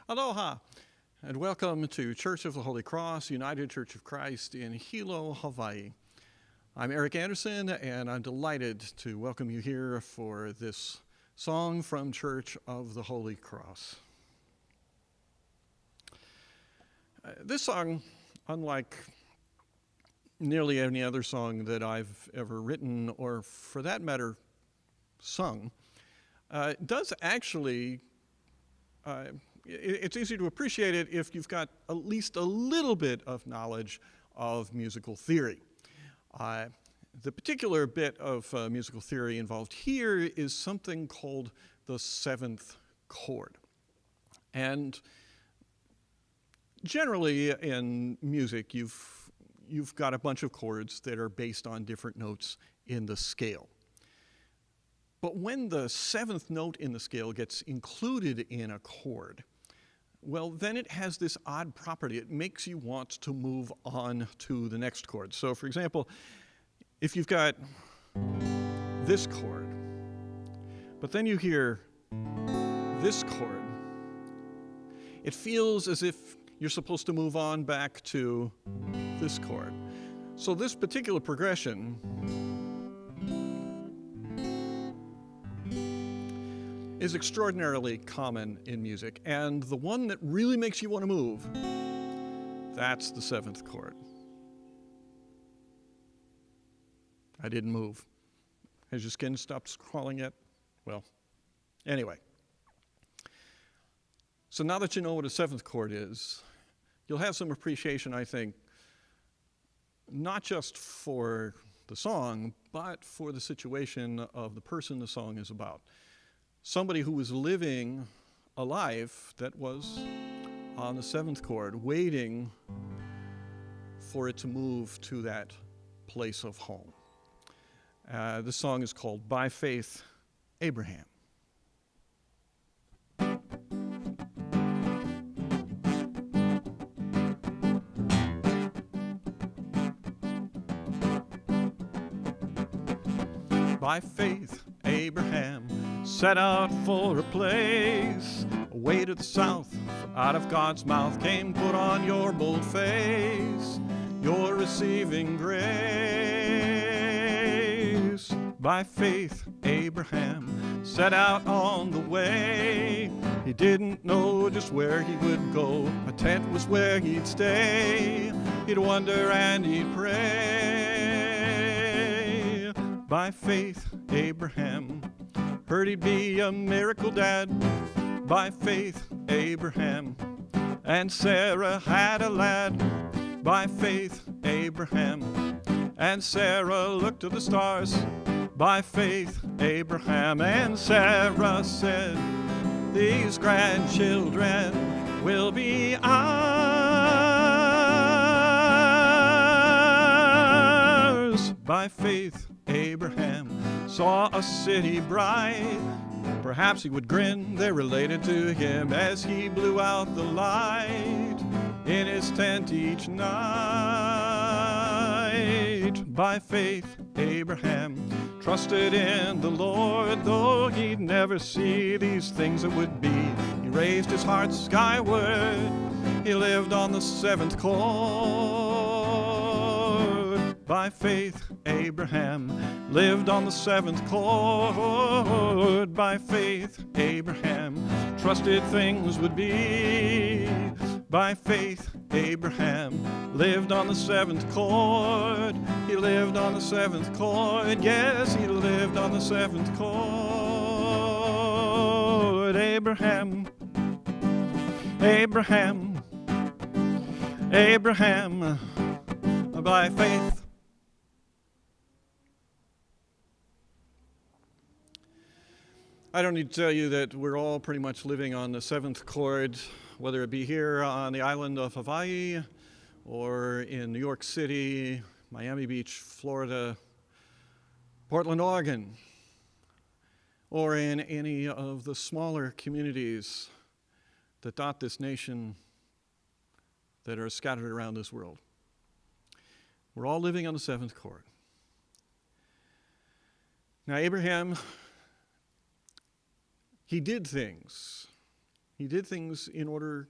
Aloha, and welcome to Church of the Holy Cross, United Church of Christ in Hilo, Hawaii. I'm Eric Anderson, and I'm delighted to welcome you here for this song from Church of the Holy Cross. This song, unlike nearly any other song that I've ever written, or for that matter, sung, does actually it's easy to appreciate it if you've got at least a little bit of knowledge of musical theory. The particular bit of musical theory involved here is something called the seventh chord. And generally in music, you've got a bunch of chords that are based on different notes in the scale. But when the seventh note in the scale gets included in a chord, well, then it has this odd property. It makes you want to move on to the next chord. So, for example, if you've got this chord, but then you hear this chord, it feels as if you're supposed to move on back to this chord. So this particular progression is extraordinarily common in music, and the one that really makes you want to move, that's the seventh chord. I didn't move. Has your skin stopped crawling yet? Well, anyway. So now that you know what a seventh chord is, you'll have some appreciation, I think, not just for the song, but for the situation of the person the song is about. Somebody who was living a life that was on the seventh chord, waiting for it to move to that place of home. This song is called By Faith, Abraham. By faith, Abraham set out for a place away to the south. Out of God's mouth came, put on your bold face. You're receiving grace. By faith, Abraham set out on the way. He didn't know just where he would go. A tent was where he'd stay. He'd wonder and he'd pray. By faith, Abraham heard he'd be a miracle dad. By faith, Abraham and Sarah had a lad. By faith, Abraham and Sarah looked to the stars. By faith, Abraham and Sarah said, these grandchildren will be ours. By faith, Abraham saw a city bright. Perhaps he would grin, they related to him as he blew out the light in his tent each night. By faith, Abraham trusted in the Lord, though he'd never see these things that would be. He raised his heart skyward, he lived on the seventh chord. By faith, Abraham lived on the seventh chord. By faith, Abraham trusted things would be. By faith, Abraham lived on the seventh chord. He lived on the seventh chord. Yes, he lived on the seventh chord. Abraham, Abraham, Abraham, by faith. I don't need to tell you that we're all pretty much living on the seventh chord, whether it be here on the island of Hawaii or in New York City, Miami Beach, Florida, Portland, Oregon, or in any of the smaller communities that dot this nation that are scattered around this world. We're all living on the seventh chord. Now, Abraham, he did things. He did things in order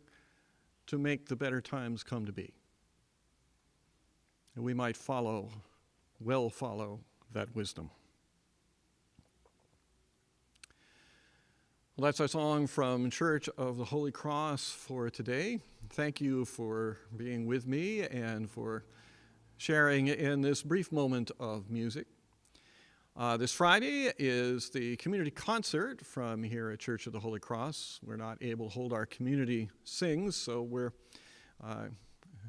to make the better times come to be. And we might follow that wisdom. Well, that's our song from Church of the Holy Cross for today. Thank you for being with me and for sharing in this brief moment of music. This Friday is the community concert from here at Church of the Holy Cross. We're not able to hold our community sings, so we're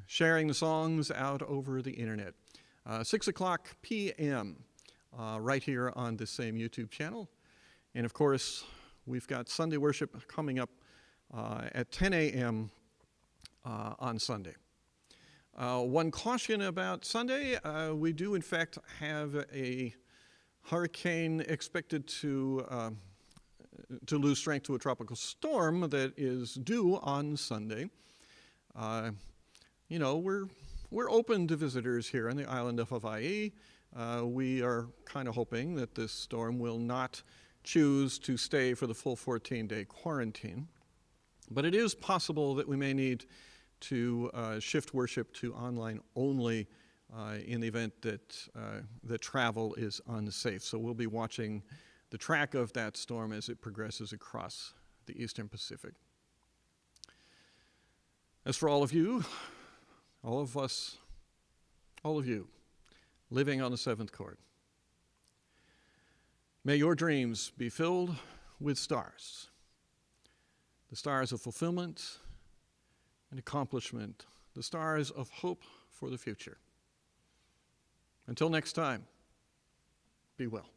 sharing the songs out over the internet. 6 o'clock p.m. Right here on this same YouTube channel. And of course, we've got Sunday worship coming up at 10 a.m. On Sunday. One caution about Sunday, we do in fact have a hurricane expected to lose strength to a tropical storm that is due on Sunday. We're open to visitors here on the island of Hawaii. We are kind of hoping that this storm will not choose to stay for the full 14-day quarantine. But it is possible that we may need to shift worship to online only in the event that travel is unsafe. So we'll be watching the track of that storm as it progresses across the Eastern Pacific. As for all of you, all of us, all of you living on the seventh chord, may your dreams be filled with stars, the stars of fulfillment and accomplishment, the stars of hope for the future. Until next time, be well.